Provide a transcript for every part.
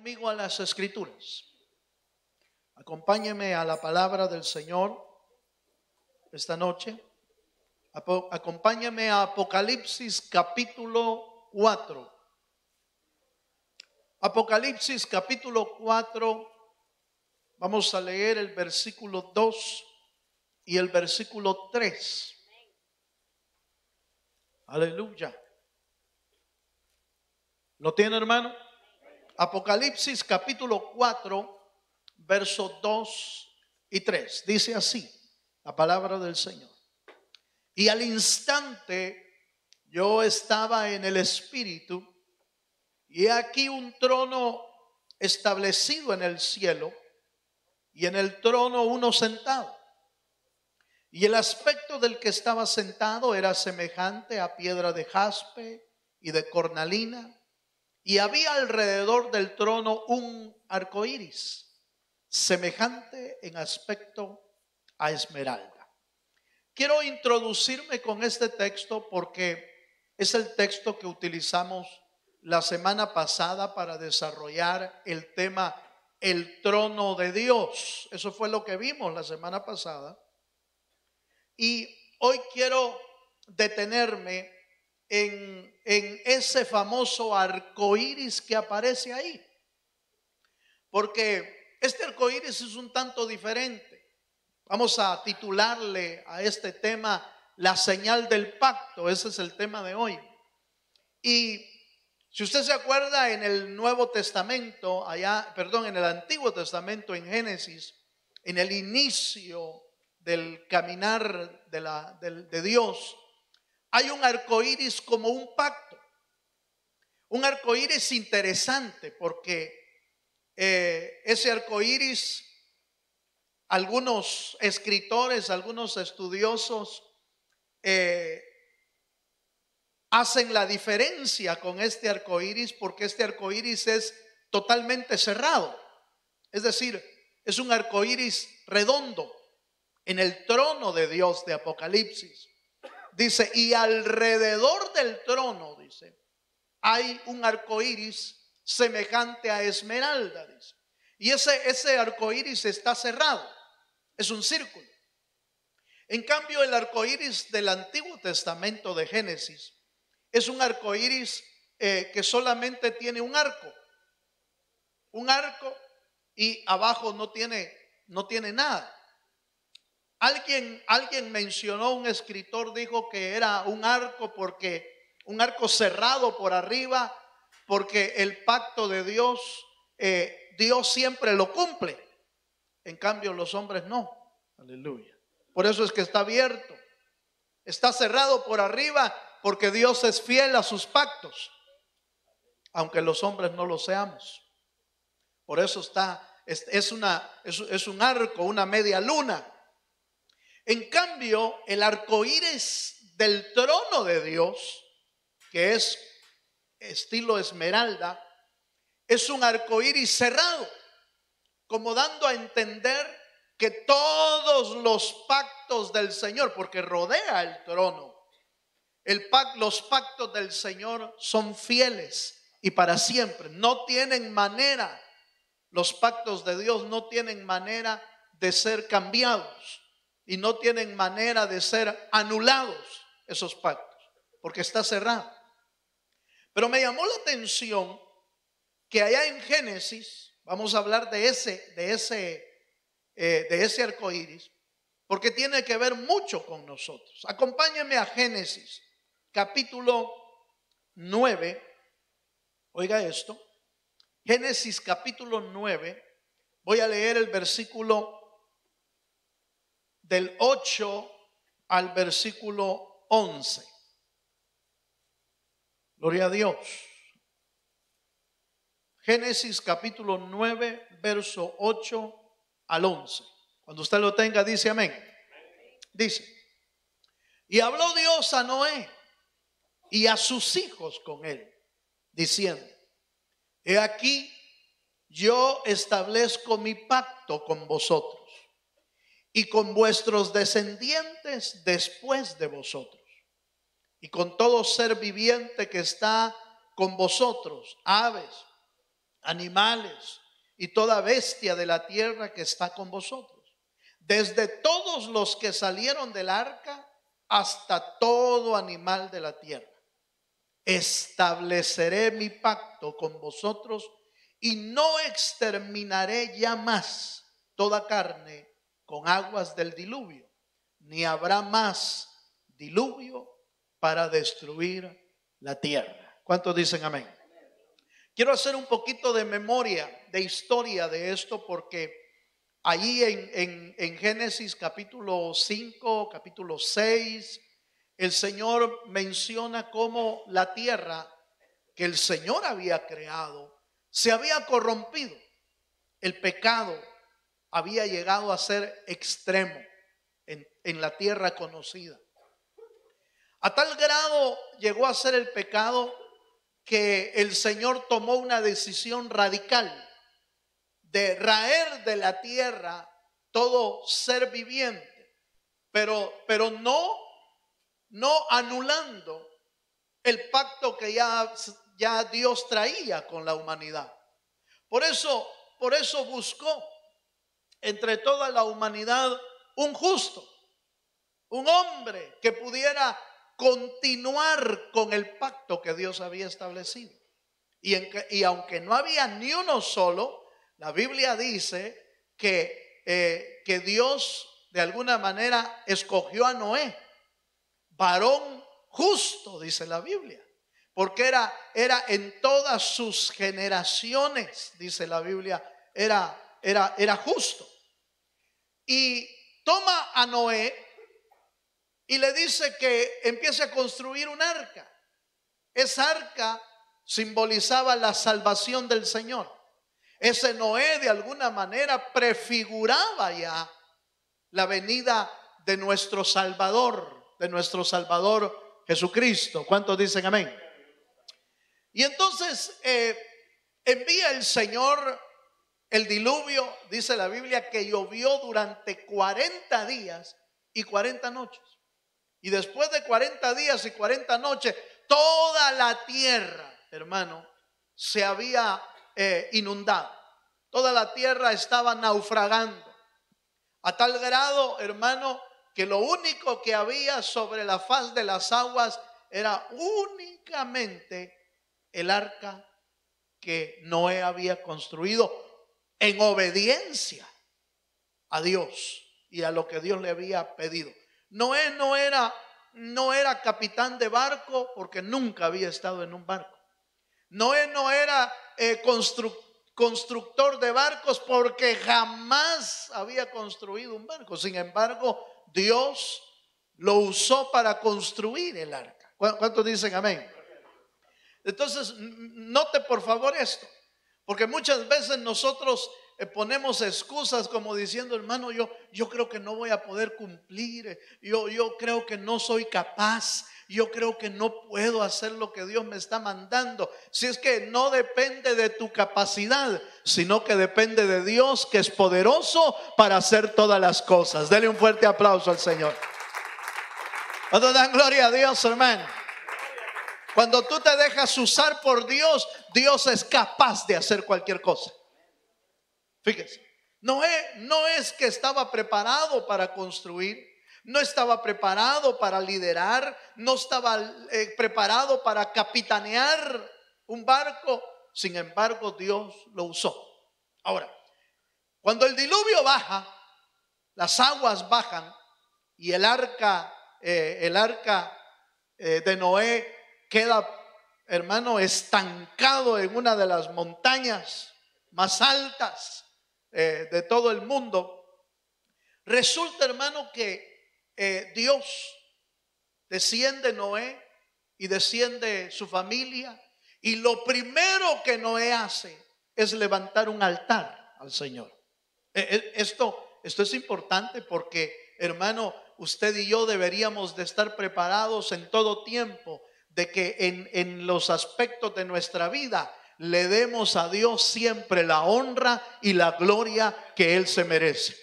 conmigo a las Escrituras. Acompáñeme a la palabra del Señor esta noche. Acompáñame a Apocalipsis capítulo 4. Apocalipsis capítulo 4. Vamos a leer el versículo 2 y el versículo 3. Aleluya. ¿Lo tiene, hermano? Apocalipsis capítulo 4, versos 2 y 3. Dice así la palabra del Señor. Y al instante yo estaba en el Espíritu, y he aquí un trono establecido en el cielo, y en el trono uno sentado. Y el aspecto del que estaba sentado era semejante a piedra de jaspe y de cornalina, y había alrededor del trono un arco iris, semejante en aspecto a esmeralda. Quiero introducirme con este texto porque es el texto que utilizamos la semana pasada para desarrollar el tema el trono de Dios. Eso fue lo que vimos la semana pasada. Y hoy quiero detenerme en ese famoso arco iris que aparece ahí, porque este arco iris es un tanto diferente. Vamos a titularle a este tema la señal del pacto. Ese es el tema de hoy. Y si usted se acuerda, en el Nuevo Testamento, en el Antiguo Testamento, en Génesis, en el inicio del caminar de Dios, hay un arco iris como un pacto. Un arco iris interesante porque ese arco iris, algunos escritores, algunos estudiosos hacen la diferencia con este arco iris, porque este arco iris es totalmente cerrado. Es decir, es un arco iris redondo en el trono de Dios de Apocalipsis. Dice, y alrededor del trono, dice, hay un arco iris semejante a esmeralda, dice. Y ese arco iris está cerrado, es un círculo. En cambio, el arco iris del Antiguo Testamento de Génesis es un arco iris que solamente tiene un arco y abajo no tiene nada. Alguien mencionó, un escritor dijo que era un arco cerrado por arriba, porque el pacto de Dios, Dios siempre lo cumple. En cambio los hombres no. Aleluya. Por eso es que está abierto. Está cerrado por arriba porque Dios es fiel a sus pactos, aunque los hombres no lo seamos. Por eso es un arco, una media luna. En cambio, el arco iris del trono de Dios, que es estilo esmeralda, es un arco iris cerrado, como dando a entender que todos los pactos del Señor, porque rodea el trono, los pactos del Señor son fieles y para siempre. No tienen manera, los pactos de Dios no tienen manera de ser cambiados. Y no tienen manera de ser anulados esos pactos, porque está cerrado. Pero me llamó la atención que allá en Génesis, vamos a hablar de ese arco iris, porque tiene que ver mucho con nosotros. Acompáñenme a Génesis capítulo 9. Oiga esto. Génesis capítulo 9. Voy a leer el versículo del 8 al versículo 11. Gloria a Dios. Génesis capítulo 9, verso 8 al 11. Cuando usted lo tenga, dice amén. Dice, y habló Dios a Noé y a sus hijos con él, diciendo, he aquí, yo establezco mi pacto con vosotros y con vuestros descendientes después de vosotros, y con todo ser viviente que está con vosotros, aves, animales y toda bestia de la tierra que está con vosotros, desde todos los que salieron del arca hasta todo animal de la tierra. Estableceré mi pacto con vosotros y no exterminaré ya más toda carne con aguas del diluvio, ni habrá más diluvio para destruir la tierra. ¿Cuántos dicen amén? Quiero hacer un poquito de memoria, de historia de esto, porque allí en Génesis capítulo 5, capítulo 6, el Señor menciona cómo la tierra que el Señor había creado se había corrompido. El pecado había llegado a ser extremo en la tierra conocida. A tal grado llegó a ser el pecado que el Señor tomó una decisión radical de raer de la tierra todo ser viviente, pero no anulando el pacto que ya Dios traía con la humanidad. Por eso buscó entre toda la humanidad un justo, un hombre que pudiera continuar con el pacto que Dios había establecido. Y aunque no había ni uno solo, la Biblia dice que Dios de alguna manera escogió a Noé, varón justo, dice la Biblia, porque era en todas sus generaciones, dice la Biblia, era justo. Y toma a Noé y le dice que empiece a construir un arca. Esa arca simbolizaba la salvación del Señor. Ese Noé de alguna manera prefiguraba ya la venida de nuestro Salvador Jesucristo. ¿Cuántos dicen amén? Y entonces envía el Señor el diluvio. Dice la Biblia que llovió durante 40 días y 40 noches. Y después de 40 días y 40 noches, toda la tierra, hermano, se había inundado. Toda la tierra estaba naufragando. A tal grado, hermano, que lo único que había sobre la faz de las aguas era únicamente el arca que Noé había construido en obediencia a Dios y a lo que Dios le había pedido. Noé no era capitán de barco porque nunca había estado en un barco. Noé no era constructor de barcos porque jamás había construido un barco. Sin embargo, Dios lo usó para construir el arca. ¿Cuántos dicen amén? Entonces, note por favor esto, porque muchas veces nosotros ponemos excusas como diciendo, hermano, yo creo que no voy a poder cumplir, yo creo que no soy capaz, yo creo que no puedo hacer lo que Dios me está mandando. Si es que no depende de tu capacidad, sino que depende de Dios, que es poderoso para hacer todas las cosas. Dele un fuerte aplauso al Señor. ¿Cuántos dan gloria a Dios, hermano? Cuando tú te dejas usar por Dios, Dios es capaz de hacer cualquier cosa. Fíjese, Noé no es que estaba preparado para construir, no estaba preparado para liderar, no estaba preparado para capitanear un barco. Sin embargo, Dios lo usó. Ahora, cuando el diluvio baja, las aguas bajan y el arca de Noé queda, hermano, estancado en una de las montañas más altas de todo el mundo. Resulta, hermano, que Dios desciende Noé y desciende su familia, y lo primero que Noé hace es levantar un altar al Señor. Esto es importante porque, hermano, usted y yo deberíamos de estar preparados en todo tiempo de que en los aspectos de nuestra vida le demos a Dios siempre la honra y la gloria que Él se merece.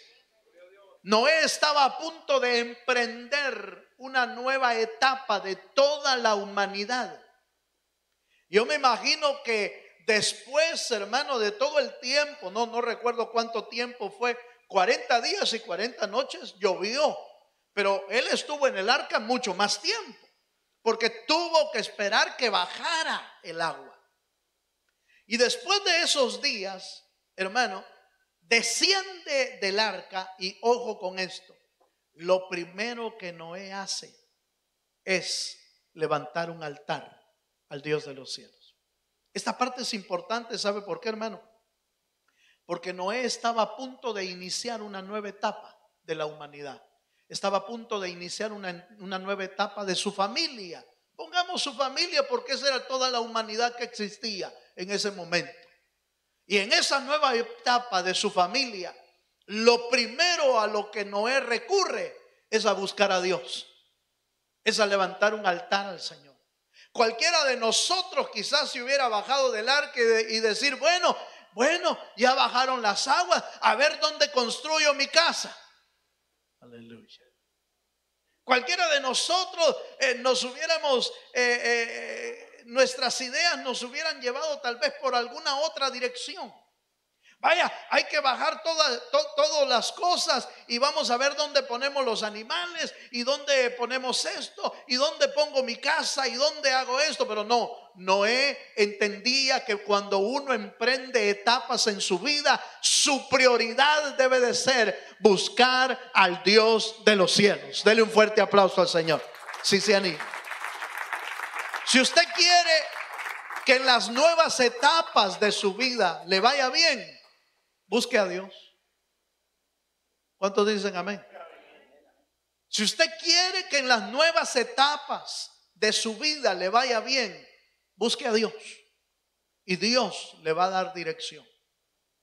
Noé estaba a punto de emprender una nueva etapa de toda la humanidad. Yo me imagino que después, hermano, de todo el tiempo, no recuerdo cuánto tiempo fue, 40 días y 40 noches llovió, pero él estuvo en el arca mucho más tiempo, porque tuvo que esperar que bajara el agua. Y después de esos días, hermano, desciende del arca y ojo con esto, lo primero que Noé hace es levantar un altar al Dios de los cielos. Esta parte es importante, ¿sabe por qué, hermano? Porque Noé estaba a punto de iniciar una nueva etapa de la humanidad. Estaba a punto de iniciar una nueva etapa de su familia. Pongamos su familia porque esa era toda la humanidad que existía en ese momento. Y en esa nueva etapa de su familia, lo primero a lo que Noé recurre es a buscar a Dios. Es a levantar un altar al Señor. Cualquiera de nosotros quizás se hubiera bajado del arca y decir, bueno, ya bajaron las aguas, a ver dónde construyo mi casa. Aleluya. Cualquiera de nosotros nos hubiéramos, nuestras ideas nos hubieran llevado tal vez por alguna otra dirección. Vaya, hay que bajar todas las cosas y vamos a ver dónde ponemos los animales y dónde ponemos esto y dónde pongo mi casa y dónde hago esto. Pero no, Noé entendía que cuando uno emprende etapas en su vida, su prioridad debe de ser buscar al Dios de los cielos. Dele un fuerte aplauso al Señor. Si se anima. Si usted quiere que en las nuevas etapas de su vida le vaya bien, busque a Dios. ¿Cuántos dicen amén? Si usted quiere que en las nuevas etapas de su vida le vaya bien, busque a Dios. Y Dios le va a dar dirección.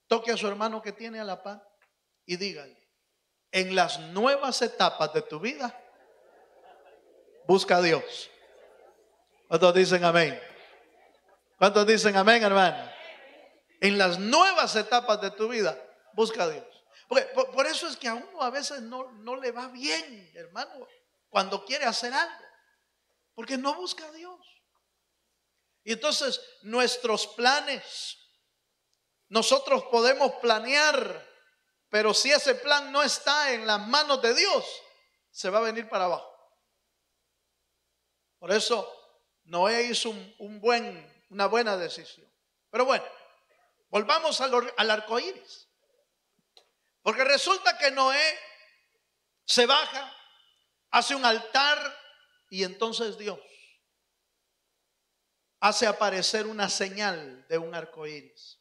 Toque a su hermano que tiene a la par y dígale, en las nuevas etapas de tu vida, busca a Dios. ¿Cuántos dicen amén? ¿Cuántos dicen amén, hermano? En las nuevas etapas de tu vida, busca a Dios. Porque por eso es que a uno a veces no le va bien, hermano, cuando quiere hacer algo. Porque no busca a Dios. Y entonces nuestros planes, nosotros podemos planear, pero si ese plan no está en las manos de Dios, se va a venir para abajo. Por eso Noé hizo una buena decisión. Pero bueno, volvamos al arco iris. Porque resulta que Noé se baja, hace un altar y entonces Dios hace aparecer una señal de un arco iris.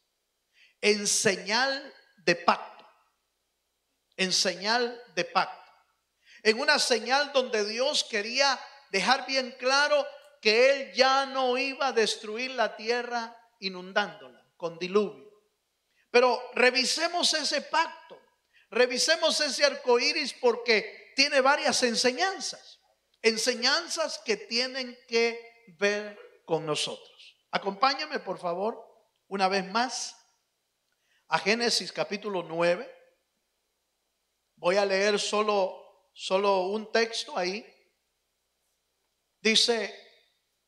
En señal de pacto. En señal de pacto. En una señal donde Dios quería dejar bien claro que Él ya no iba a destruir la tierra inundándola con diluvio. Pero revisemos ese pacto, revisemos ese arco iris porque tiene varias enseñanzas, enseñanzas que tienen que ver con nosotros. Acompáñame por favor una vez más a Génesis capítulo 9. Voy a leer solo un texto ahí. Dice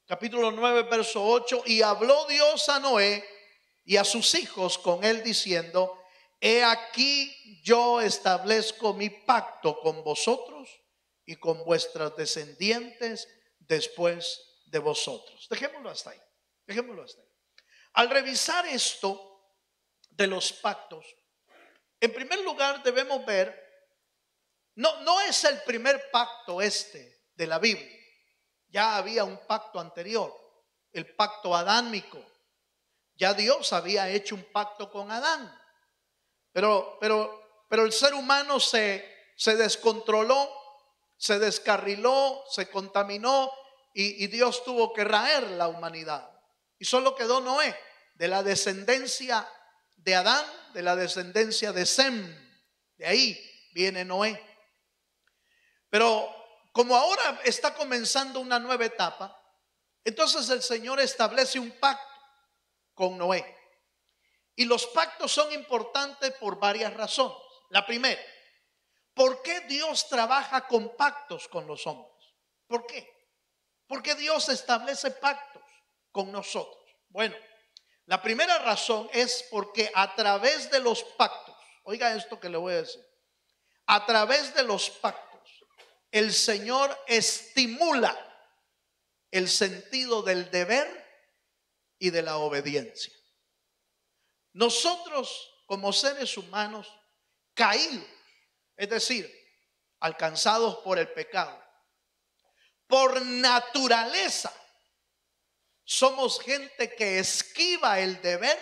capítulo 9 verso 8, y habló Dios a Noé y a sus hijos con él diciendo, he aquí yo establezco mi pacto con vosotros y con vuestras descendientes después de vosotros. Dejémoslo hasta ahí, dejémoslo hasta ahí. Al revisar esto de los pactos, en primer lugar debemos ver, no es el primer pacto de la Biblia. Ya había un pacto anterior, el pacto adámico. Ya Dios había hecho un pacto con Adán. Pero el ser humano se descontroló, se descarriló, se contaminó y Dios tuvo que raer la humanidad. Y solo quedó Noé, de la descendencia de Adán, de la descendencia de Sem. De ahí viene Noé. Pero como ahora está comenzando una nueva etapa, entonces el Señor establece un pacto con Noé. Y los pactos son importantes por varias razones. La primera, ¿por qué Dios trabaja con pactos con los hombres? ¿Por qué? Porque Dios establece pactos con nosotros. Bueno, La primera razón es porque a través de los pactos, oiga esto que le voy a decir, a través de los pactos, el Señor estimula el sentido del deber y de la obediencia. Nosotros como seres humanos caídos, es decir, alcanzados por el pecado, por naturaleza, somos gente que esquiva el deber,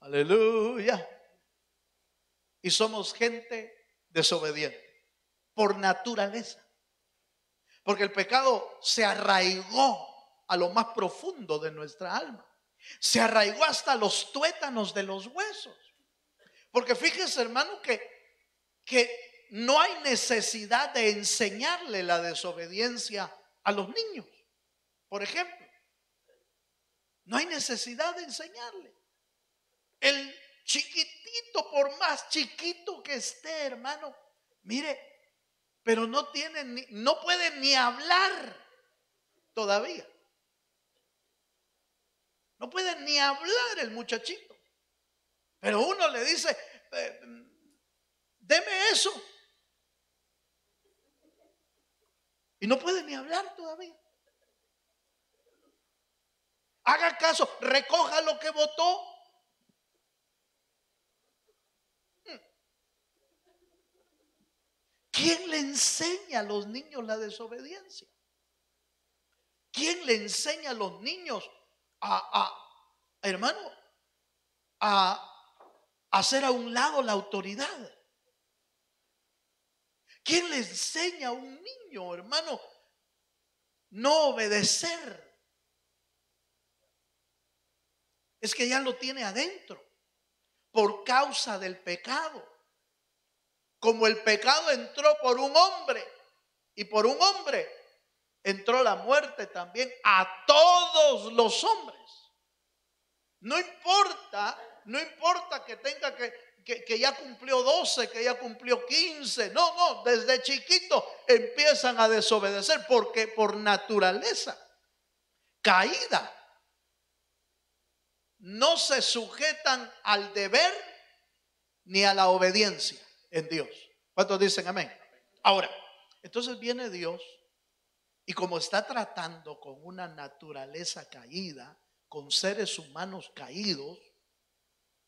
aleluya, y somos gente desobediente, por naturaleza, porque el pecado se arraigó a lo más profundo de nuestra alma, se arraigó hasta los tuétanos de los huesos, porque fíjese, hermano, que no hay necesidad de enseñarle la desobediencia a los niños, por ejemplo. No hay necesidad de enseñarle. El chiquitito, por más chiquito que esté, hermano, mire, pero no puede ni hablar todavía. No puede ni hablar el muchachito. Pero uno le dice, deme eso. Y no puede ni hablar todavía. Haga caso, recoja lo que botó. ¿Quién le enseña a los niños la desobediencia? ¿Quién le enseña a los niños hermano, a hacer a un lado la autoridad? ¿Quién le enseña a un niño, hermano, no obedecer? Es que ya lo tiene adentro por causa del pecado. Como el pecado entró por un hombre y por un hombre entró la muerte también a todos los hombres. No importa que tenga que ya cumplió 12, que ya cumplió 15. No, desde chiquito empiezan a desobedecer porque por naturaleza caída no se sujetan al deber ni a la obediencia en Dios. ¿Cuántos dicen amén? Ahora, entonces viene Dios y como está tratando con una naturaleza caída, con seres humanos caídos,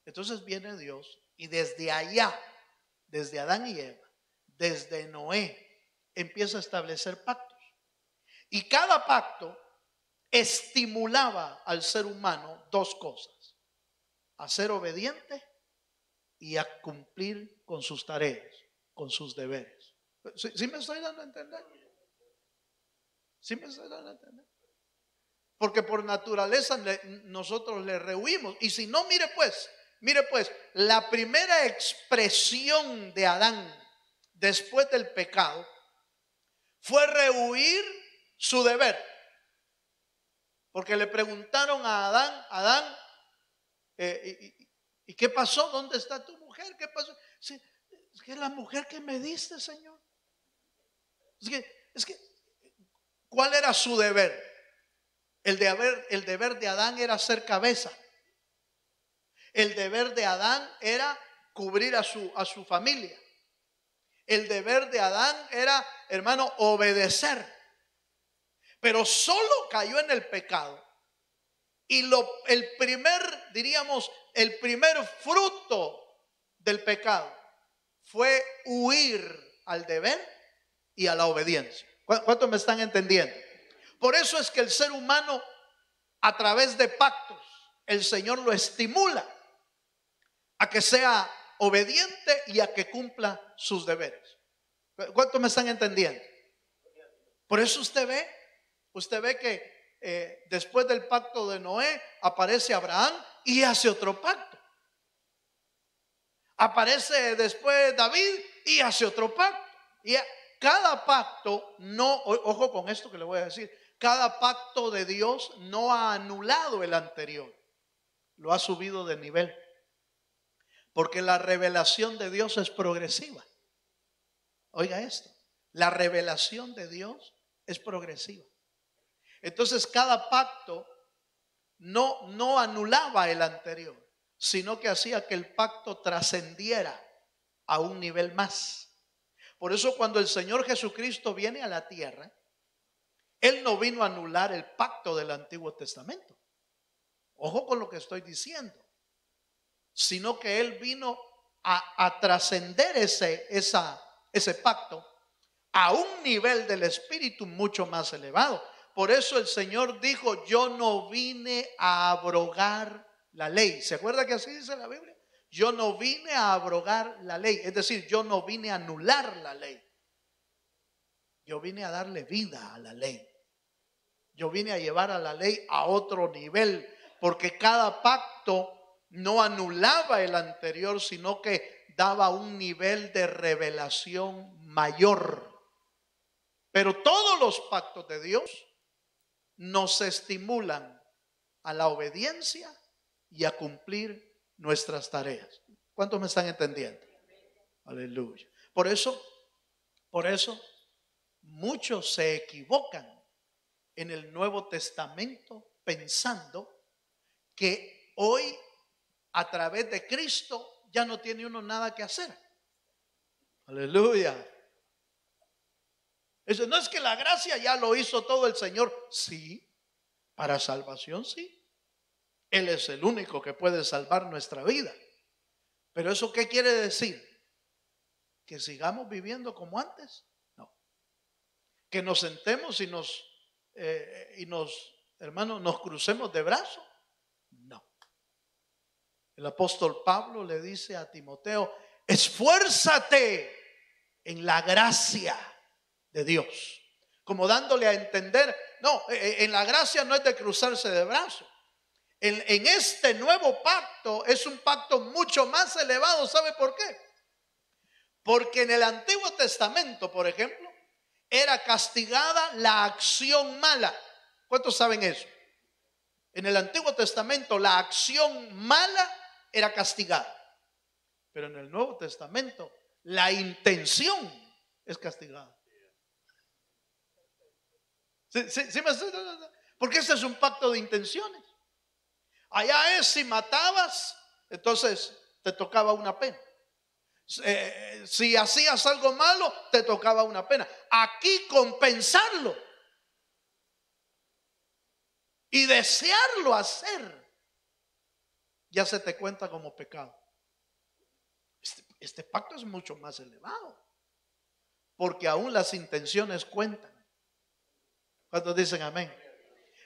entonces viene Dios y desde allá, desde Adán y Eva, desde Noé, empieza a establecer pactos. Y cada pacto estimulaba al ser humano dos cosas: a ser obediente y a cumplir con sus tareas, con sus deberes. ¿Sí me estoy dando a entender? ¿Sí me estoy dando a entender? Porque por naturaleza nosotros le rehuimos. Y si no, mire pues, la primera expresión de Adán después del pecado fue rehuir su deber. Porque le preguntaron a Adán, ¿y qué pasó? ¿Dónde está tu mujer? ¿Qué pasó? Es que la mujer que me diste, Señor. Es que, ¿cuál era su deber? El deber de Adán era ser cabeza. El deber de Adán era cubrir a su familia. El deber de Adán era, hermano, obedecer. Pero solo cayó en el pecado. Y el primer fruto del pecado fue huir al deber y a la obediencia. ¿Cuántos me están entendiendo? Por eso es que el ser humano, a través de pactos, el Señor lo estimula a que sea obediente y a que cumpla sus deberes. ¿Cuántos me están entendiendo? Por eso usted ve que después del pacto de Noé aparece Abraham y hace otro pacto. Aparece después David y hace otro pacto. Y cada pacto, ojo con esto que le voy a decir, cada pacto de Dios no ha anulado el anterior, lo ha subido de nivel. Porque la revelación de Dios es progresiva. Oiga esto, la revelación de Dios es progresiva. Entonces cada pacto no anulaba el anterior, sino que hacía que el pacto trascendiera a un nivel más. Por eso cuando el Señor Jesucristo viene a la tierra, Él no vino a anular el pacto del Antiguo Testamento. Ojo con lo que estoy diciendo. Sino que Él vino a trascender ese pacto a un nivel del Espíritu mucho más elevado. Por eso el Señor dijo: yo no vine a abrogar la ley. ¿Se acuerda que así dice la Biblia? Yo no vine a abrogar la ley. Es decir, yo no vine a anular la ley. Yo vine a darle vida a la ley. Yo vine a llevar a la ley a otro nivel, porque cada pacto no anulaba el anterior, sino que daba un nivel de revelación mayor. Pero todos los pactos de Dios nos estimulan a la obediencia y a cumplir nuestras tareas. ¿Cuántos me están entendiendo? Aleluya. Por eso muchos se equivocan en el Nuevo Testamento pensando que hoy a través de Cristo ya no tiene uno nada que hacer. Aleluya. Eso no es que la gracia ya lo hizo todo el Señor. Sí, para salvación sí. Él es el único que puede salvar nuestra vida. Pero ¿eso qué quiere decir? ¿Que sigamos viviendo como antes? No. ¿Que nos sentemos y hermanos, nos crucemos de brazos? No. El apóstol Pablo le dice a Timoteo: esfuérzate en la gracia de Dios. Como dándole a entender, no, en la gracia no es de cruzarse de brazos. En este nuevo pacto es un pacto mucho más elevado. ¿Sabe por qué? Porque en el Antiguo Testamento, por ejemplo, era castigada la acción mala. ¿Cuántos saben eso? En el Antiguo Testamento la acción mala era castigada. Pero en el Nuevo Testamento la intención es castigada. ¿Sí me estoy dando? Porque este es un pacto de intenciones. Allá es si matabas, entonces te tocaba una pena. Si hacías algo malo, te tocaba una pena. Aquí compensarlo y desearlo hacer, ya se te cuenta como pecado. Este pacto es mucho más elevado, porque aún las intenciones cuentan. ¿Cuántos dicen amén?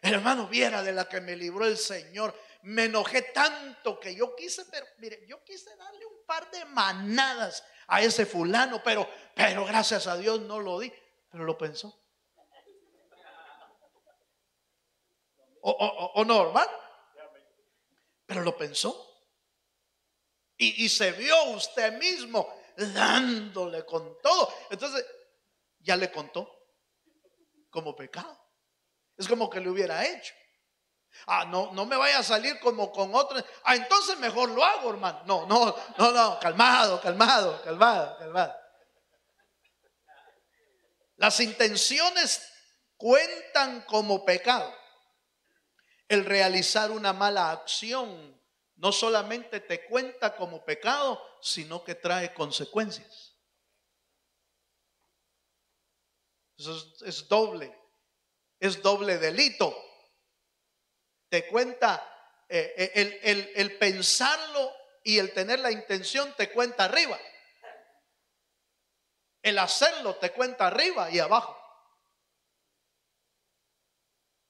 Hermano, viera de la que me libró el Señor. Me enojé tanto que yo quise, pero mire, yo quise darle un par de manadas a ese fulano, pero gracias a Dios no lo di. Pero lo pensó. O no, hermano. Pero lo pensó. Y se vio usted mismo dándole con todo. Entonces, ya le contó como pecado. Es como que le hubiera hecho. No me vaya a salir como con otros. Entonces mejor lo hago, hermano. No, calmado. Las intenciones cuentan como pecado. El realizar una mala acción no solamente te cuenta como pecado, sino que trae consecuencias. Eso es doble delito. Te cuenta el pensarlo y el tener la intención te cuenta arriba. El hacerlo te cuenta arriba y abajo.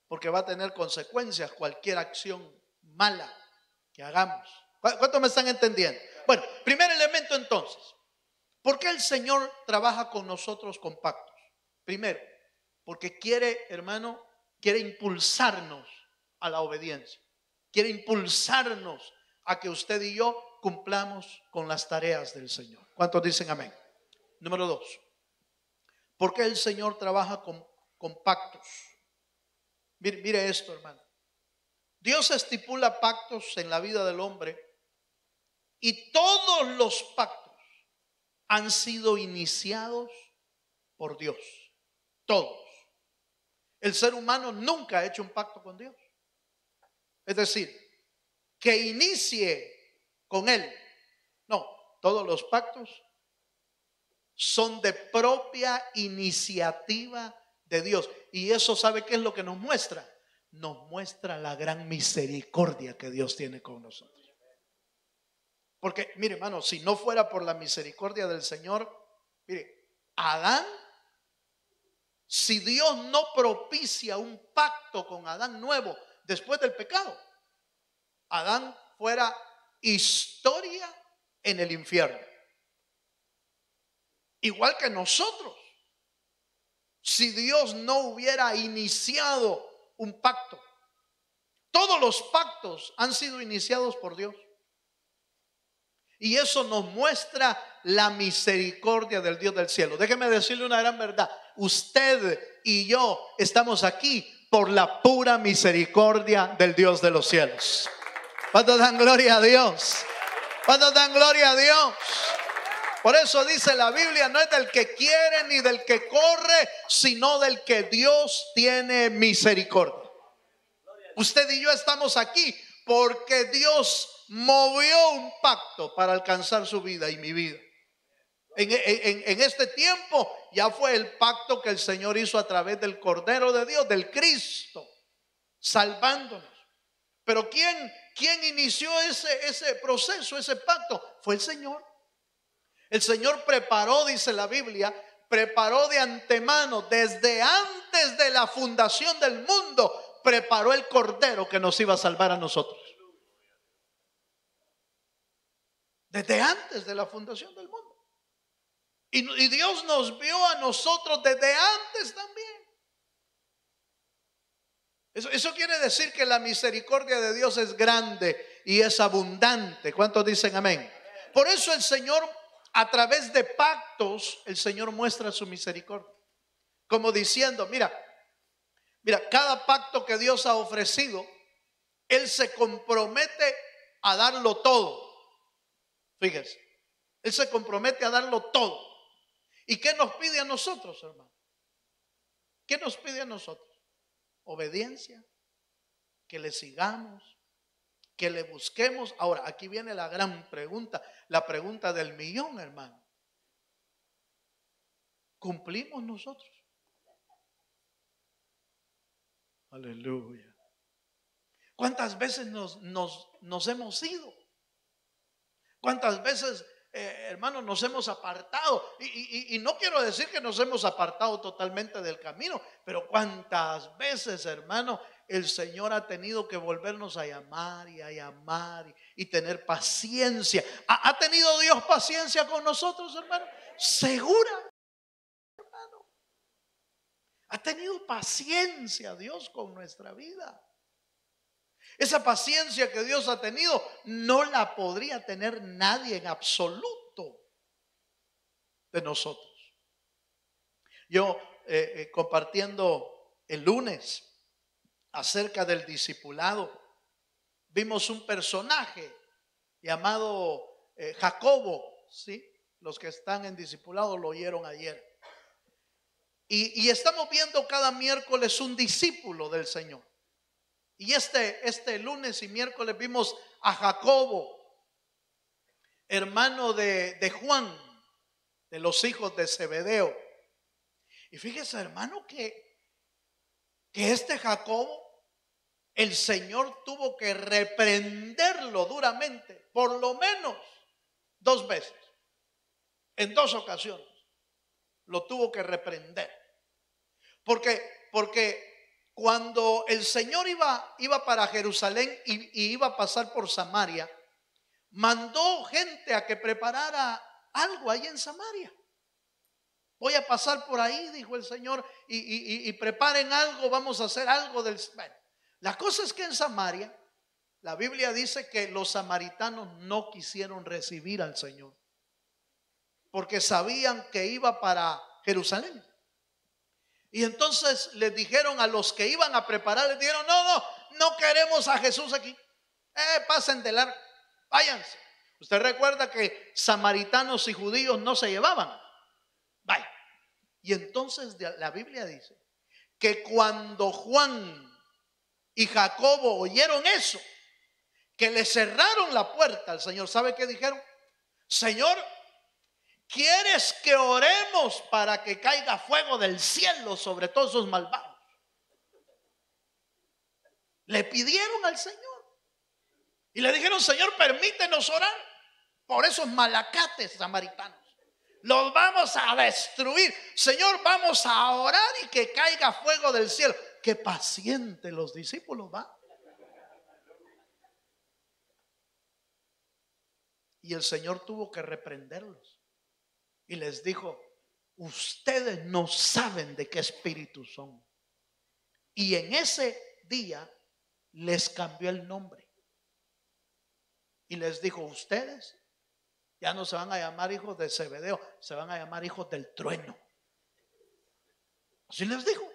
Porque va a tener consecuencias cualquier acción mala que hagamos. ¿Cuántos me están entendiendo? Bueno, primer elemento entonces. ¿Por qué el Señor trabaja con nosotros con pactos? Primero, porque quiere, hermano, quiere impulsarnos a la obediencia. Quiere impulsarnos a que usted y yo cumplamos con las tareas del Señor. ¿Cuántos dicen amén? Número 2. ¿Por qué el Señor trabaja con pactos? Mire esto, hermano. Dios estipula pactos en la vida del hombre y todos los pactos han sido iniciados por Dios. Todos. El ser humano nunca ha hecho un pacto con Dios. Es decir, que inicie con Él. No, todos los pactos son de propia iniciativa de Dios. Y eso, ¿sabe qué es lo que nos muestra? Nos muestra la gran misericordia que Dios tiene con nosotros. Porque, mire, hermano, si no fuera por la misericordia del Señor, mire, Adán, si Dios no propicia un pacto con Adán nuevo después del pecado, Adán fuera historia en el infierno. Igual que nosotros. Si Dios no hubiera iniciado un pacto, todos los pactos han sido iniciados por Dios. Y eso nos muestra la misericordia del Dios del cielo. Déjeme decirle una gran verdad. Usted y yo estamos aquí por la pura misericordia del Dios de los cielos. ¿Cuántos dan gloria a Dios? ¿Cuántos dan gloria a Dios? Por eso dice la Biblia, no es del que quiere ni del que corre, sino del que Dios tiene misericordia. Usted y yo estamos aquí porque Dios movió un pacto para alcanzar su vida y mi vida. En este tiempo ya fue el pacto que el Señor hizo a través del Cordero de Dios, del Cristo, salvándonos. Pero ¿quién inició ese proceso, ese pacto? Fue el Señor. El Señor preparó, dice la Biblia, preparó de antemano, desde antes de la fundación del mundo, preparó el Cordero que nos iba a salvar a nosotros. Desde antes de la fundación del mundo. Y Dios nos vio a nosotros desde antes también. Eso quiere decir que la misericordia de Dios es grande y es abundante. ¿Cuántos dicen amén? Por eso el Señor, a través de pactos, el Señor muestra su misericordia. Como diciendo, mira, cada pacto que Dios ha ofrecido, Él se compromete a darlo todo. Fíjese, Él se compromete a darlo todo. ¿Y qué nos pide a nosotros, hermano? ¿Qué nos pide a nosotros? Obediencia, que le sigamos, que le busquemos. Ahora, aquí viene la gran pregunta, la pregunta del millón, hermano. ¿Cumplimos nosotros? Aleluya. ¿Cuántas veces nos hemos ido? ¿Cuántas veces, hermano, nos hemos apartado? Y no quiero decir que nos hemos apartado totalmente del camino, pero cuántas veces, hermano, el Señor ha tenido que volvernos a llamar y a llamar y tener paciencia. ¿Ha tenido Dios paciencia con nosotros, hermano? Segura, hermano. Ha tenido paciencia Dios con nuestra vida. Esa paciencia que Dios ha tenido no la podría tener nadie en absoluto de nosotros. Yo compartiendo el lunes acerca del discipulado, vimos un personaje llamado Jacobo, ¿sí? Los que están en discipulado lo oyeron ayer. Y estamos viendo cada miércoles un discípulo del Señor. Y este lunes y miércoles vimos a Jacobo, hermano de Juan, de los hijos de Zebedeo. Y fíjese, hermano, que este Jacobo, el Señor tuvo que reprenderlo duramente, por lo menos 2 veces, en 2 ocasiones, lo tuvo que reprender. Porque cuando el Señor iba para Jerusalén y iba a pasar por Samaria, mandó gente a que preparara algo ahí en Samaria. Voy a pasar por ahí, dijo el Señor, y preparen algo, vamos a hacer algo del... Bueno, la cosa es que en Samaria, la Biblia dice que los samaritanos no quisieron recibir al Señor, porque sabían que iba para Jerusalén. Y entonces les dijeron a los que iban a preparar, les dijeron, no queremos a Jesús aquí. Pasen de largo, váyanse. Usted recuerda que samaritanos y judíos no se llevaban. Vaya. Y entonces la Biblia dice que cuando Juan y Jacobo oyeron eso, que le cerraron la puerta al Señor, ¿sabe qué dijeron? Señor, ¿quieres que oremos para que caiga fuego del cielo sobre todos esos malvados? Le pidieron al Señor y le dijeron, Señor, permítenos orar por esos malacates samaritanos. Los vamos a destruir. Señor, vamos a orar y que caiga fuego del cielo. Qué paciente los discípulos, ¿va? Y el Señor tuvo que reprenderlos y les dijo, ustedes no saben de qué espíritu son. Y en ese día les cambió el nombre y les dijo, ustedes ya no se van a llamar hijos de Zebedeo, se van a llamar hijos del trueno. Así les dijo,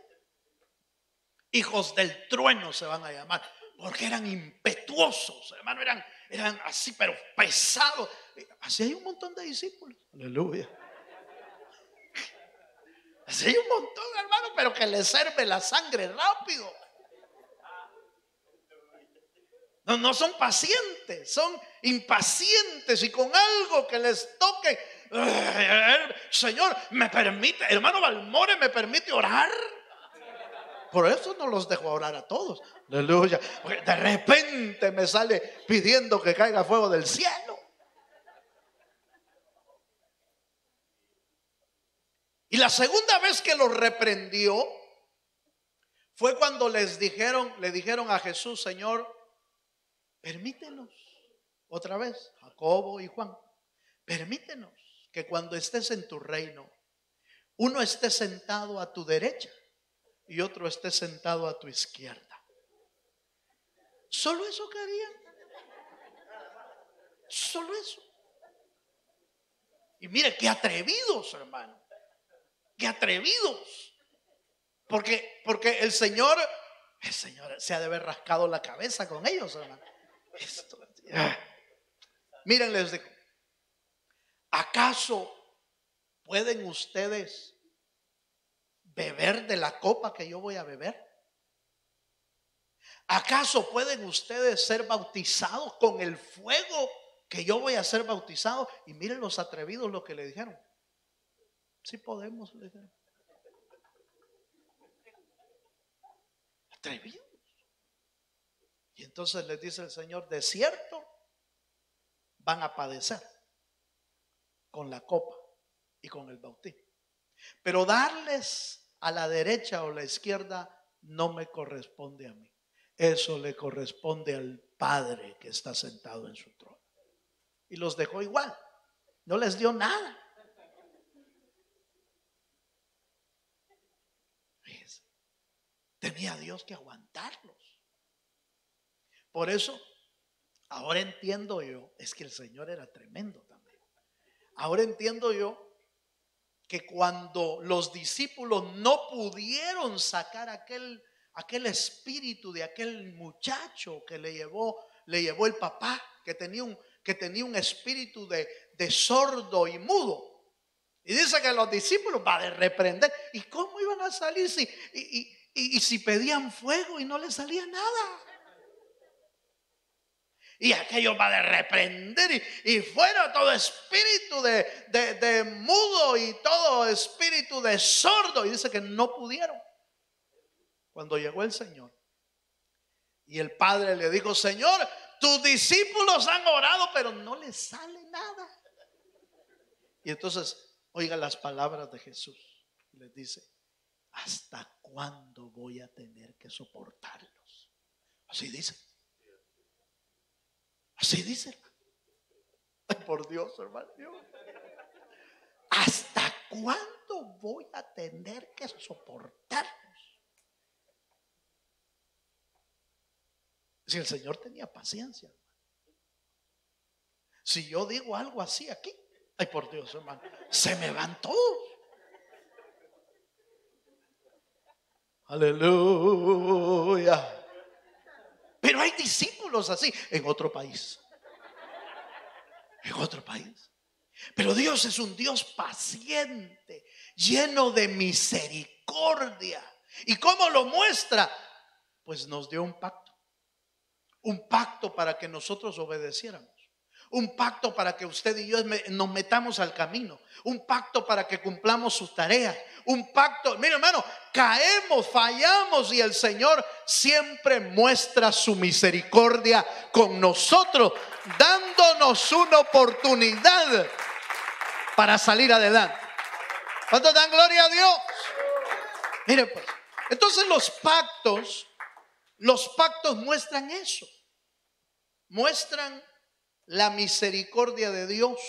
hijos del trueno se van a llamar, porque eran impetuosos, hermano, eran así, pero pesados. Así hay un montón de discípulos, aleluya. Así hay un montón, hermano, pero que les sirve la sangre rápido. No son pacientes, son impacientes, y con algo que les toque, Señor, me permite, hermano Balmore, me permite orar. Por eso no los dejo orar a todos, aleluya, porque de repente me sale pidiendo que caiga fuego del cielo. Y la segunda vez que los reprendió fue cuando le dijeron a Jesús, Señor, permítenos, otra vez, Jacobo y Juan, permítenos que cuando estés en tu reino, uno esté sentado a tu derecha y otro esté sentado a tu izquierda. Solo eso querían. Solo eso. Y mire, qué atrevidos, hermano. Qué atrevidos. Porque el Señor se ha de haber rascado la cabeza con ellos, hermano. Miren, les digo, ¿acaso pueden ustedes beber de la copa que yo voy a beber? ¿Acaso pueden ustedes ser bautizados con el fuego que yo voy a ser bautizado? Y miren los atrevidos lo que le dijeron. Sí podemos, le dijeron. Atrevidos. Y entonces les dice el Señor, de cierto van a padecer con la copa y con el bautismo, pero darles a la derecha o la izquierda no me corresponde a mí. Eso le corresponde al Padre que está sentado en su trono. Y los dejó igual, no les dio nada. Fíjense, tenía Dios que aguantarlos. Por eso, ahora entiendo yo, es que el Señor era tremendo también. Ahora entiendo yo que cuando los discípulos no pudieron sacar aquel espíritu de aquel muchacho que le llevó el papá, que tenía un espíritu de sordo y mudo. Y dice que los discípulos va a reprender. ¿Y cómo iban a salir si pedían fuego y no les salía nada? Y aquello va de reprender y fuera todo espíritu de mudo y todo espíritu de sordo. Y dice que no pudieron. Cuando llegó el Señor y el Padre le dijo, Señor, tus discípulos han orado, pero no les sale nada. Y entonces, oiga las palabras de Jesús. Les dice, ¿hasta cuándo voy a tener que soportarlos? Así dice. Así dice. Ay, por Dios, hermano. ¿Hasta cuándo voy a tener que soportarlos? Si el Señor tenía paciencia. Si yo digo algo así aquí, ay, por Dios, hermano, se me van todos. Aleluya. Pero hay discípulos así en otro país. En otro país. Pero Dios es un Dios paciente, lleno de misericordia. ¿Y cómo lo muestra? Pues nos dio un pacto para que nosotros obedeciéramos. Un pacto para que usted y yo nos metamos al camino. Un pacto para que cumplamos sus tareas. Un pacto, mire hermano, caemos, fallamos y el Señor siempre muestra su misericordia con nosotros, dándonos una oportunidad para salir adelante. ¿Cuántos dan gloria a Dios? Mire pues, entonces los pactos muestran eso. Muestran la misericordia de Dios,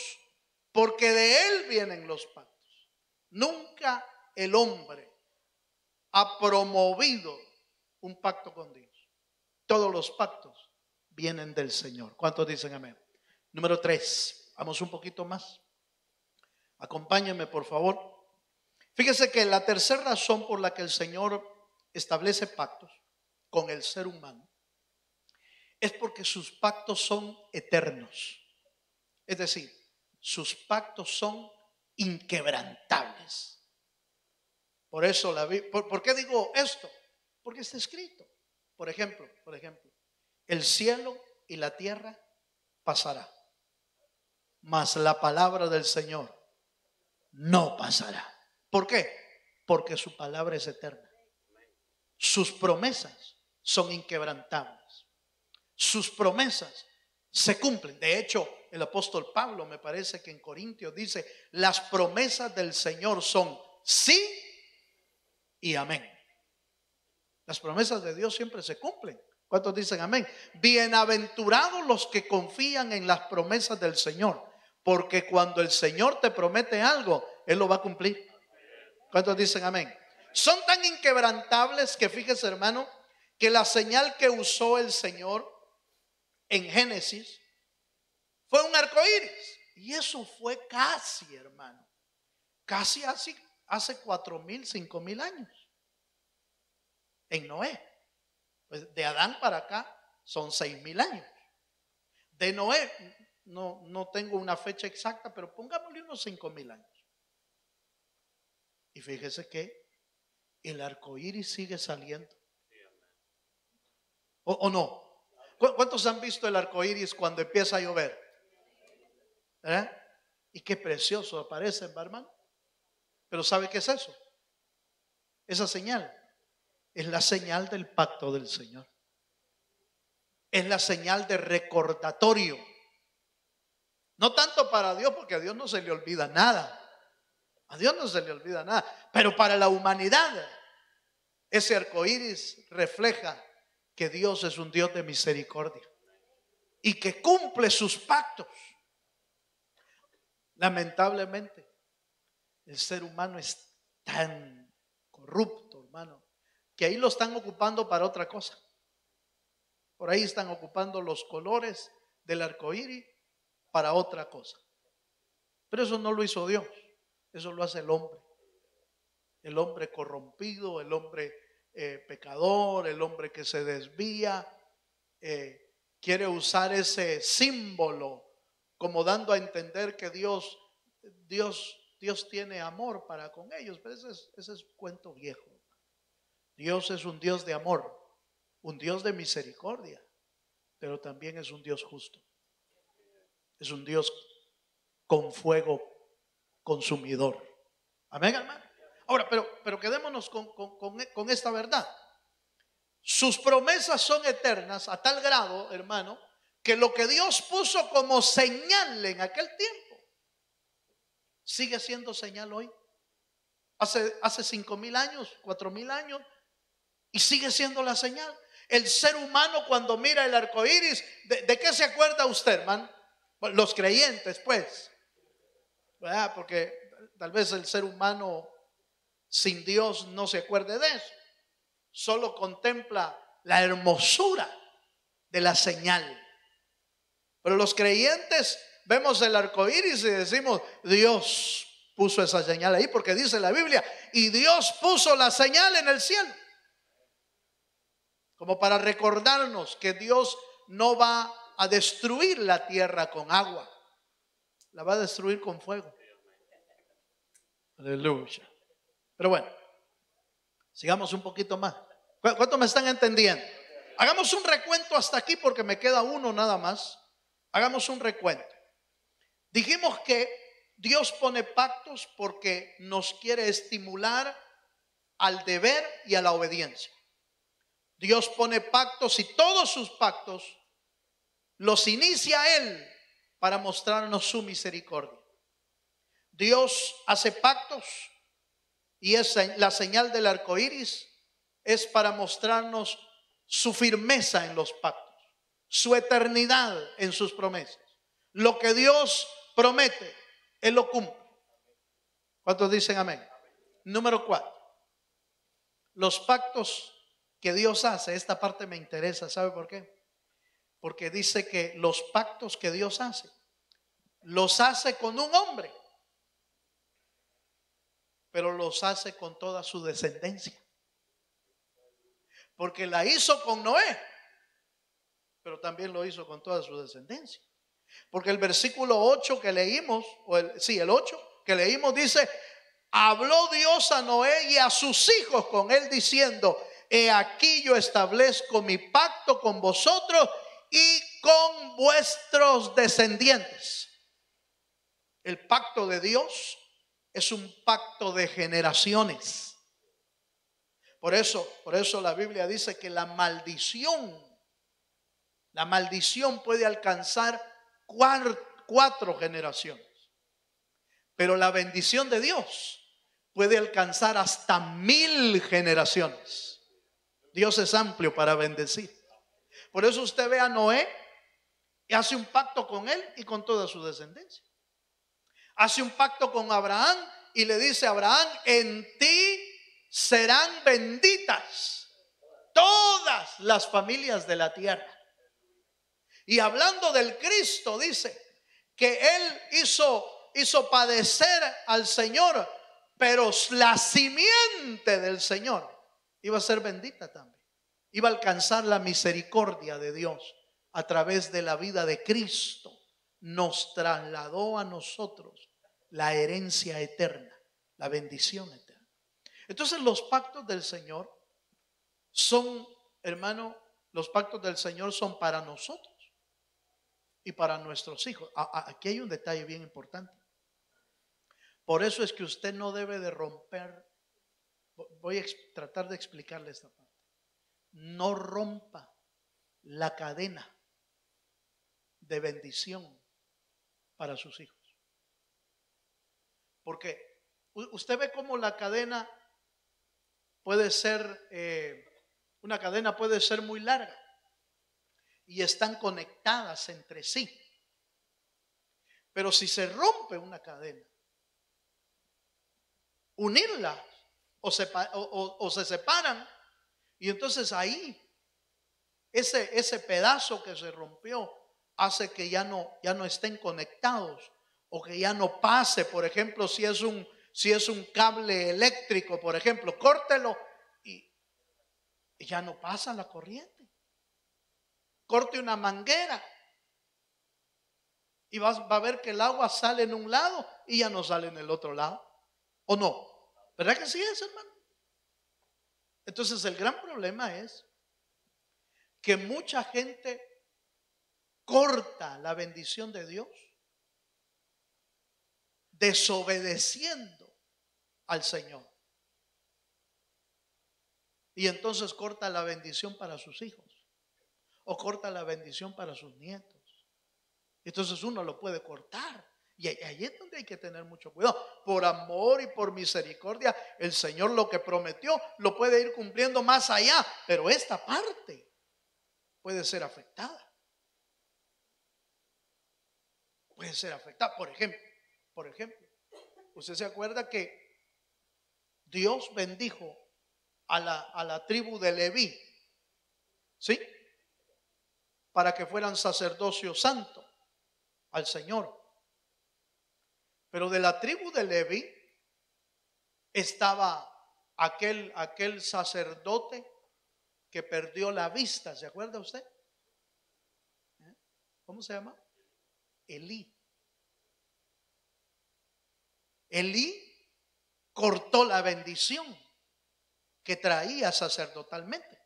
porque de Él vienen los pactos. Nunca el hombre ha promovido un pacto con Dios. Todos los pactos vienen del Señor. ¿Cuántos dicen amén? Número 3, vamos un poquito más. Acompáñenme por favor. Fíjese que la tercera razón por la que el Señor establece pactos con el ser humano es porque sus pactos son eternos. Es decir, sus pactos son inquebrantables. Por eso ¿por qué digo esto? Porque está escrito. Por ejemplo, el cielo y la tierra pasará, mas la palabra del Señor no pasará. ¿Por qué? Porque su palabra es eterna. Sus promesas son inquebrantables. Sus promesas se cumplen. De hecho, el apóstol Pablo, me parece que en Corintios dice, las promesas del Señor son sí y amén. Las promesas de Dios siempre se cumplen. ¿Cuántos dicen amén? Bienaventurados los que confían en las promesas del Señor, porque cuando el Señor te promete algo, Él lo va a cumplir. ¿Cuántos dicen amén? Son tan inquebrantables que fíjese hermano, que la señal que usó el Señor en Génesis fue un arco iris. Y eso fue casi, hermano, casi hace 4,000, 5,000 años. En Noé. Pues de Adán para acá son 6,000 años. De Noé, no tengo una fecha exacta, pero pongámosle unos 5,000 años. Y fíjese que el arco iris sigue saliendo. ¿O no? ¿Cuántos han visto el arco iris cuando empieza a llover? Y qué precioso aparece, hermano. Pero ¿sabe qué es eso? Esa señal es la señal del pacto del Señor. Es la señal de recordatorio. No tanto para Dios, porque a Dios no se le olvida nada. A Dios no se le olvida nada. Pero para la humanidad, ese arco iris refleja que Dios es un Dios de misericordia y que cumple sus pactos. Lamentablemente, el ser humano es tan corrupto, hermano, que ahí lo están ocupando para otra cosa. Por ahí están ocupando los colores del arco iris para otra cosa. Pero eso no lo hizo Dios, eso lo hace el hombre. El hombre corrompido, el hombre pecador, el hombre que se desvía, quiere usar ese símbolo como dando a entender que Dios tiene amor para con ellos. Pero ese es cuento viejo. Dios es un Dios de amor, un Dios de misericordia, pero también es un Dios justo. Es un Dios con fuego consumidor. Amén, hermano. Ahora, pero quedémonos con esta verdad. Sus promesas son eternas a tal grado, hermano, que lo que Dios puso como señal en aquel tiempo sigue siendo señal hoy. Hace 5,000 años, 4,000 años, y sigue siendo la señal. El ser humano cuando mira el arco iris, ¿de qué se acuerda usted, hermano? Los creyentes, pues, ¿verdad? Porque tal vez el ser humano sin Dios no se acuerde de eso. Solo contempla la hermosura de la señal. Pero los creyentes vemos el arco iris y decimos, Dios puso esa señal ahí, porque dice la Biblia, y Dios puso la señal en el cielo. Como para recordarnos que Dios no va a destruir la tierra con agua, la va a destruir con fuego. Aleluya. Pero bueno, sigamos un poquito más. ¿Cuántos me están entendiendo? Hagamos un recuento hasta aquí porque me queda uno nada más. Hagamos un recuento. Dijimos que Dios pone pactos porque nos quiere estimular al deber y a la obediencia. Dios pone pactos y todos sus pactos los inicia Él para mostrarnos su misericordia. Dios hace pactos y es la señal del arco iris es para mostrarnos su firmeza en los pactos, su eternidad en sus promesas. Lo que Dios promete, Él lo cumple. ¿Cuántos dicen amén? Número 4. Los pactos que Dios hace, esta parte me interesa, ¿sabe por qué? Porque dice que los pactos que Dios hace, los hace con un hombre, pero los hace con toda su descendencia. Porque la hizo con Noé, pero también lo hizo con toda su descendencia. Porque el versículo 8 que leímos, el 8 que leímos dice: habló Dios a Noé y a sus hijos con él diciendo: he aquí yo establezco mi pacto con vosotros y con vuestros descendientes. El pacto de Dios es un pacto de generaciones. Por eso la Biblia dice que la maldición puede alcanzar 4 generaciones. Pero la bendición de Dios puede alcanzar hasta 1000 generaciones. Dios es amplio para bendecir. Por eso usted ve a Noé y hace un pacto con él y con toda su descendencia. Hace un pacto con Abraham y le dice a Abraham: en ti serán benditas todas las familias de la tierra. Y hablando del Cristo, dice que Él hizo padecer al Señor, pero la simiente del Señor iba a ser bendita también. Iba a alcanzar la misericordia de Dios a través de la vida de Cristo. Nos trasladó a nosotros la herencia eterna, la bendición eterna. Entonces los pactos del Señor son, hermano, los pactos del Señor son para nosotros y para nuestros hijos. Aquí hay un detalle bien importante. Por eso es que usted no debe de romper. Voy a tratar de explicarle esta parte. No rompa la cadena de bendición para sus hijos. Porque usted ve cómo la cadena puede ser, una cadena puede ser muy larga y están conectadas entre sí. Pero si se rompe una cadena, unirlas o se separan, y entonces ahí ese pedazo que se rompió hace que ya no estén conectados, o que ya no pase. Por ejemplo, si es un cable eléctrico, por ejemplo, córtelo y ya no pasa la corriente. Corte una manguera y va a ver que el agua sale en un lado y ya no sale en el otro lado. ¿O no? ¿Verdad que sí es, hermano? Entonces el gran problema es que mucha gente corta la bendición de Dios desobedeciendo al Señor. Y entonces corta la bendición para sus hijos, o corta la bendición para sus nietos. Entonces uno lo puede cortar. Y ahí es donde hay que tener mucho cuidado. Por amor y por misericordia, el Señor lo que prometió lo puede ir cumpliendo más allá, pero esta parte puede ser afectada. Puede ser afectada. Por ejemplo, usted se acuerda que Dios bendijo a la tribu de Leví, ¿sí? Para que fueran sacerdocio santo al Señor. Pero de la tribu de Leví estaba aquel sacerdote que perdió la vista. ¿Se acuerda usted? ¿Cómo se llama? Elí. Elí cortó la bendición que traía sacerdotalmente.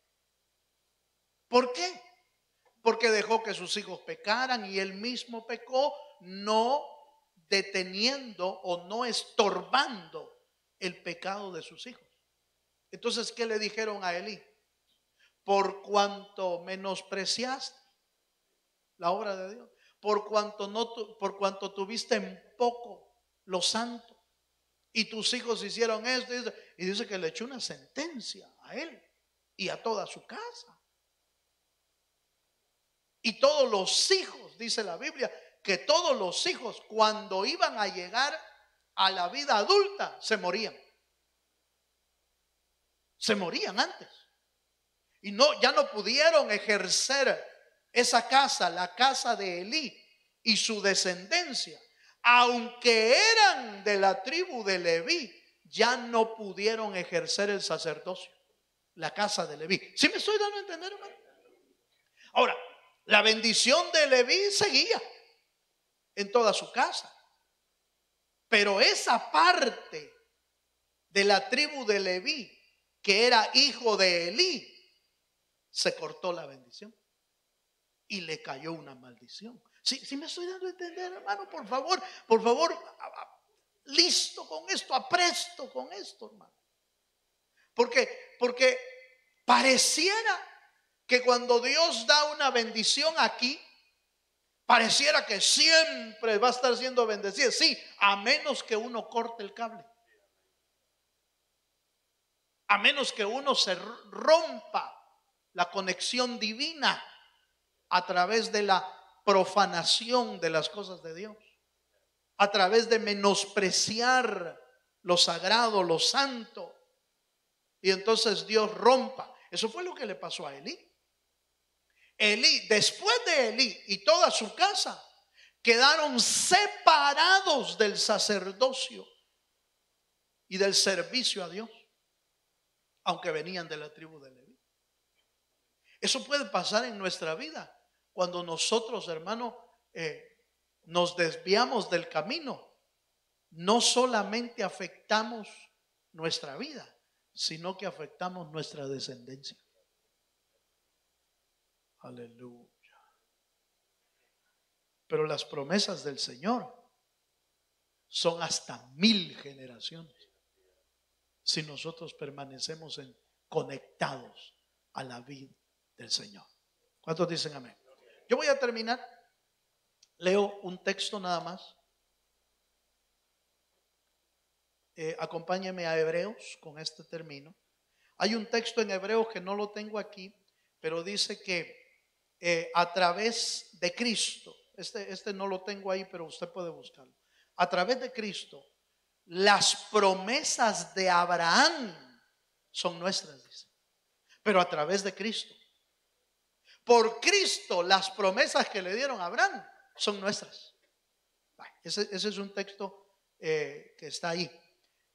¿Por qué? Porque dejó que sus hijos pecaran y él mismo pecó, no deteniendo o no estorbando el pecado de sus hijos. Entonces, ¿qué le dijeron a Elí? Por cuanto menospreciaste la obra de Dios, por cuanto tuviste en poco lo santo y tus hijos hicieron esto y dice que le echó una sentencia a él y a toda su casa. Y todos los hijos, dice la Biblia, que todos los hijos cuando iban a llegar a la vida adulta se morían. Se morían antes. Y ya no pudieron ejercer esa casa, la casa de Elí y su descendencia. Aunque eran de la tribu de Leví, ya no pudieron ejercer el sacerdocio, la casa de Leví. ¿Sí me estoy dando a entender, hermano? Ahora, la bendición de Leví seguía en toda su casa. Pero esa parte de la tribu de Leví, que era hijo de Elí, se cortó la bendición y le cayó una maldición. Sí me estoy dando a entender, hermano, por favor, listo con esto, apresto con esto, hermano. Porque pareciera que cuando Dios da una bendición aquí, pareciera que siempre va a estar siendo bendecido. Sí, a menos que uno corte el cable. A menos que uno se rompa la conexión divina a través de la profanación de las cosas de Dios, a través de menospreciar lo sagrado, lo santo, y entonces Dios rompa. Eso fue lo que le pasó a Elí. Después de Elí y toda su casa quedaron separados del sacerdocio y del servicio a Dios, aunque venían de la tribu de Leví. Eso puede pasar en nuestra vida cuando nosotros, hermano, nos desviamos del camino. No solamente afectamos nuestra vida, sino que afectamos nuestra descendencia. Aleluya. Pero las promesas del Señor son hasta 1000 generaciones si nosotros permanecemos conectados a la vida del Señor. ¿Cuántos dicen amén? Yo voy a terminar. Leo un texto nada más. Acompáñeme a Hebreos, con este término. Hay un texto en Hebreos que no lo tengo aquí, pero dice que a través de Cristo, este no lo tengo ahí, pero usted puede buscarlo. A través de Cristo, las promesas de Abraham son nuestras, dice. Pero a través de Cristo. Por Cristo, las promesas que le dieron a Abraham son nuestras. Ese es un texto que está ahí.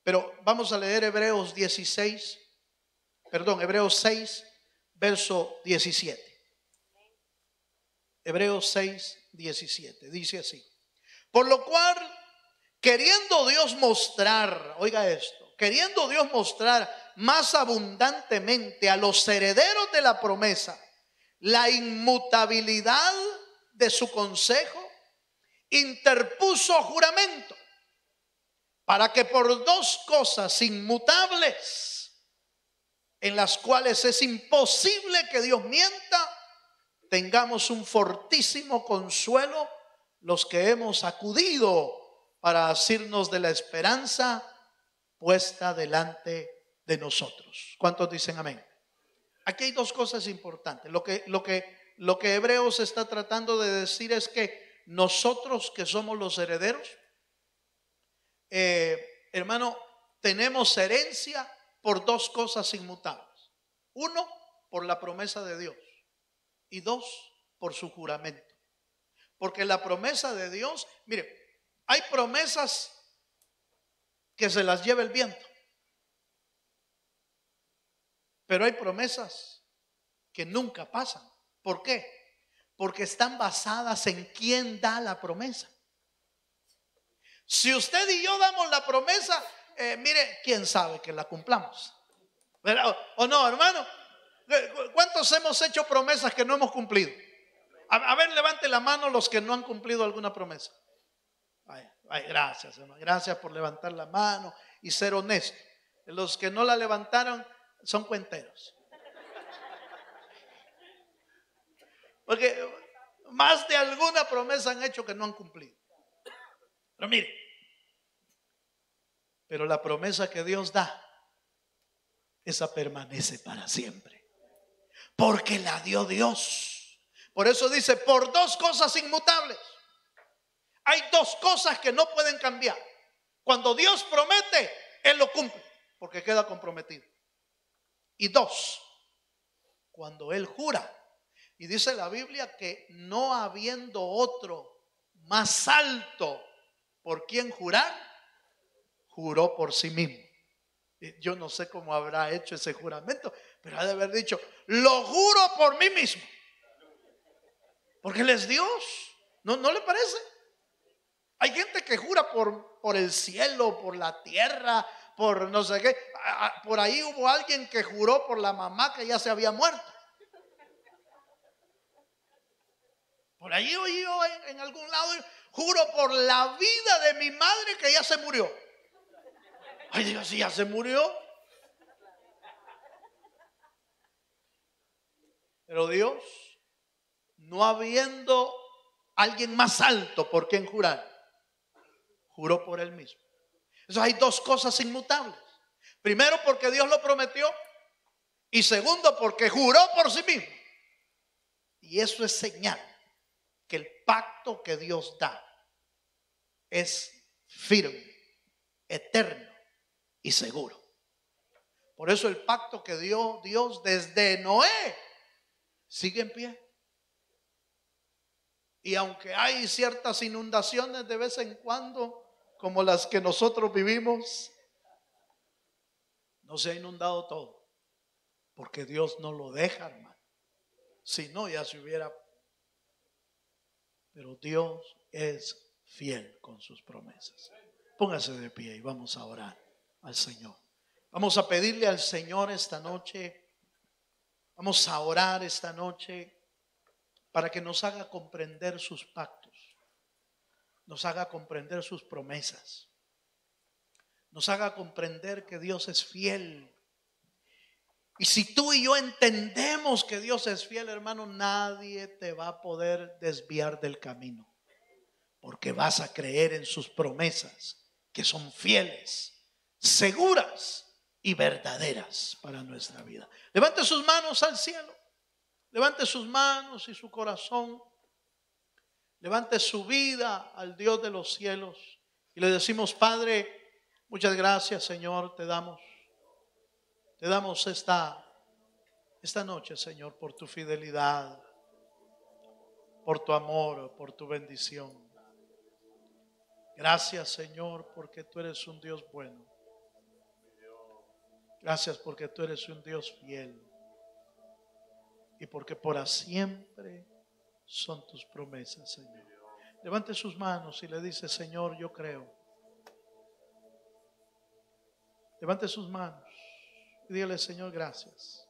Pero vamos a leer Hebreos 6, verso 17. Hebreos 6, 17. Dice así: por lo cual, queriendo Dios mostrar, oiga esto, queriendo Dios mostrar más abundantemente a los herederos de la promesa la inmutabilidad de su consejo, interpuso juramento, para que por 2 cosas inmutables, en las cuales es imposible que Dios mienta, tengamos un fortísimo consuelo los que hemos acudido para asirnos de la esperanza puesta delante de nosotros. ¿Cuántos dicen amén? Aquí hay 2 cosas importantes. Lo que Hebreos está tratando de decir es que nosotros que somos los herederos, hermano, tenemos herencia por 2 cosas inmutables. 1, por la promesa de Dios, y 2, por su juramento. Porque la promesa de Dios, mire, hay promesas que se las lleva el viento, pero hay promesas que nunca pasan. ¿Por qué? Porque están basadas en quién da la promesa. Si usted y yo damos la promesa, mire, quién sabe que la cumplamos. ¿O no, hermano? ¿Cuántos hemos hecho promesas que no hemos cumplido? A ver, levante la mano los que no han cumplido alguna promesa. Ay, gracias, hermano. Gracias por levantar la mano y ser honesto. Los que no la levantaron son cuenteros. Porque más de alguna promesa han hecho que no han cumplido. Pero mire, pero la promesa que Dios da, esa permanece para siempre. Porque la dio Dios. Por eso dice, por dos cosas inmutables. Hay dos cosas que no pueden cambiar. Cuando Dios promete, Él lo cumple, porque queda comprometido. Y dos, cuando Él jura. Y dice la Biblia que no habiendo otro más alto por quien jurar, juró por sí mismo. Yo no sé cómo habrá hecho ese juramento, pero ha de haber dicho, lo juro por mí mismo. Porque Él es Dios. ¿No le parece? Hay gente que jura por el cielo, por la tierra, por no sé qué. Por ahí hubo alguien que juró por la mamá que ya se había muerto. Por ahí oí yo en algún lado, juro por la vida de mi madre que ya se murió. Ay, Dios, si ya se murió. Pero Dios, no habiendo alguien más alto por quien jurar, juró por Él mismo. Entonces hay dos cosas inmutables. Primero, porque Dios lo prometió. Y segundo, porque juró por sí mismo. Y eso es señal que el pacto que Dios da es firme, eterno y seguro. Por eso el pacto que dio Dios desde Noé sigue en pie. Y aunque hay ciertas inundaciones de vez en cuando, como las que nosotros vivimos, no se ha inundado todo, porque Dios no lo deja, hermano. Si no, ya se hubiera. Pero Dios es fiel con sus promesas. Póngase de pie y vamos a orar al Señor. Vamos a pedirle al Señor esta noche, vamos a orar esta noche para que nos haga comprender sus pactos, nos haga comprender sus promesas, nos haga comprender que Dios es fiel. Y si tú y yo entendemos que Dios es fiel, hermano, nadie te va a poder desviar del camino, porque vas a creer en sus promesas, que son fieles, seguras y verdaderas para nuestra vida. Levante sus manos al cielo, levante sus manos y su corazón, levante su vida al Dios de los cielos y le decimos: Padre, muchas gracias, Señor, te damos esta noche, Señor, por tu fidelidad, por tu amor, por tu bendición. Gracias, Señor, porque tú eres un Dios bueno. Gracias porque tú eres un Dios fiel. Y porque por siempre son tus promesas, Señor. Levante sus manos y le dice: Señor, yo creo. Levante sus manos y dígale: Señor, gracias.